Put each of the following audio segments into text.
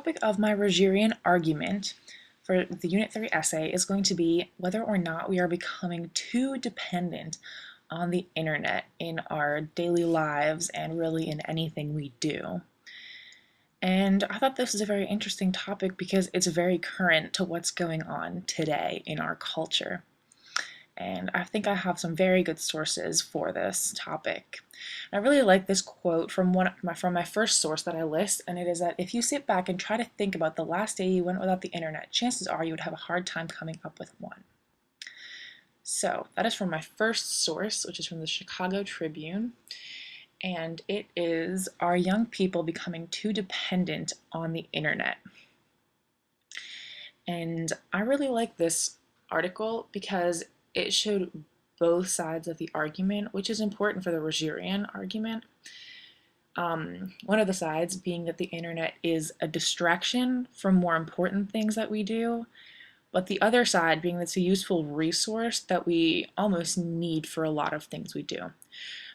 topic of my Rogerian argument for the Unit 3 essay is going to be whether or not we are becoming too dependent on the internet in our daily lives and really in anything we do. And I thought this was a very interesting topic because it's very current to what's going on today in our culture. And I think I have some very good sources for this topic. I really like this quote from my first source that I list, and it is that if you sit back and try to think about the last day you went without the internet, chances are you would have a hard time coming up with one. So that is from my first source, which is from the Chicago Tribune, and it is, "Are young people becoming too dependent on the internet?" And I really like this article because it showed both sides of the argument, which is important for the Rogerian argument. One of the sides being that the internet is a distraction from more important things that we do, but the other side being that it's a useful resource that we almost need for a lot of things we do.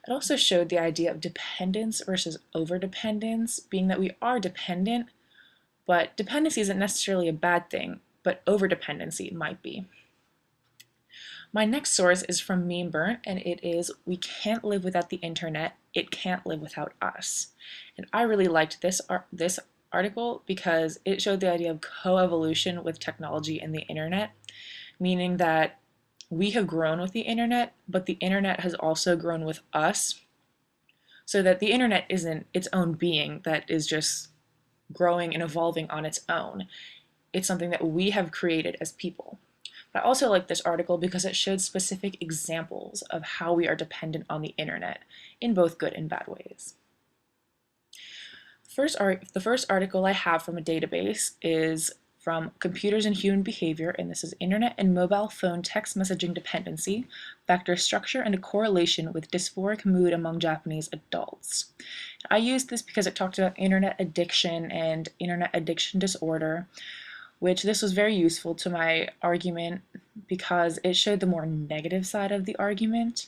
It also showed the idea of dependence versus overdependence, being that we are dependent, but dependency isn't necessarily a bad thing, but overdependency might be. My next source is from Meme Burnt, and it is, "We can't live without the internet, it can't live without us." And I really liked this article because it showed the idea of coevolution with technology and the internet, meaning that we have grown with the internet, but the internet has also grown with us, so that the internet isn't its own being that is just growing and evolving on its own. It's something that we have created as people. I also like this article because it showed specific examples of how we are dependent on the internet in both good and bad ways. The first article I have from a database is from Computers and Human Behavior, and this is Internet and Mobile Phone Text Messaging Dependency, Factor Structure and a Correlation with Dysphoric Mood Among Japanese Adults. I used this because it talked about internet addiction and internet addiction disorder, which this was very useful to my argument because it showed the more negative side of the argument,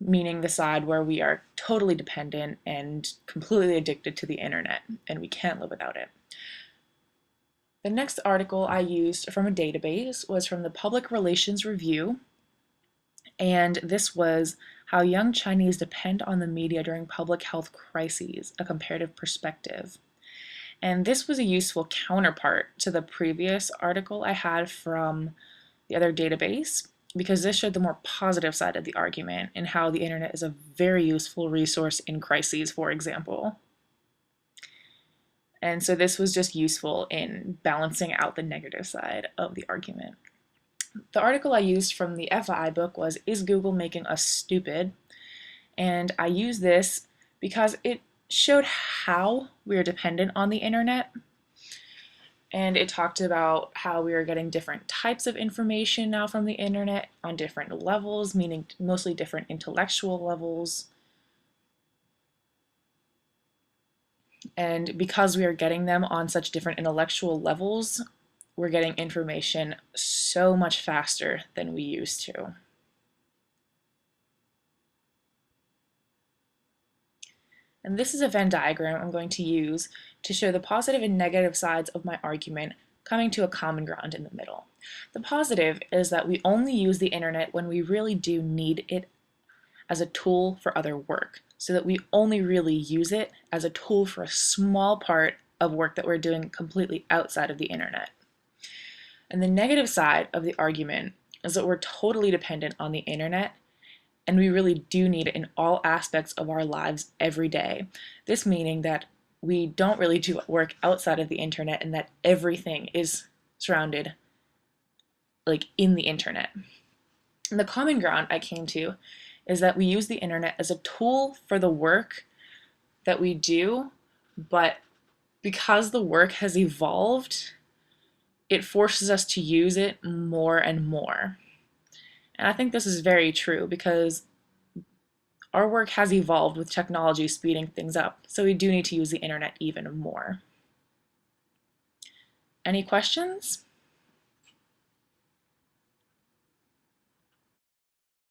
meaning the side where we are totally dependent and completely addicted to the internet and we can't live without it. The next article I used from a database was from the Public Relations Review, and this was How Young Chinese Depend on the Media During Public Health Crises, a Comparative Perspective. And this was a useful counterpart to the previous article I had from the other database because this showed the more positive side of the argument and how the internet is a very useful resource in crises, for example. And so this was just useful in balancing out the negative side of the argument. The article I used from the FI book was, "Is Google Making Us Stupid?" And I used this because it showed how we are dependent on the internet, and it talked about how we are getting different types of information now from the internet on different levels, meaning mostly different intellectual levels. And because we are getting them on such different intellectual levels, we're getting information so much faster than we used to. And this is a Venn diagram I'm going to use to show the positive and negative sides of my argument coming to a common ground in the middle. The positive is that we only use the internet when we really do need it as a tool for other work, so that we only really use it as a tool for a small part of work that we're doing completely outside of the internet. And the negative side of the argument is that we're totally dependent on the internet and we really do need it in all aspects of our lives every day. This meaning that we don't really do work outside of the internet and that everything is surrounded in the internet. And the common ground I came to is that we use the internet as a tool for the work that we do, but because the work has evolved, it forces us to use it more and more. And I think this is very true because our work has evolved with technology speeding things up, so we do need to use the internet even more. Any questions?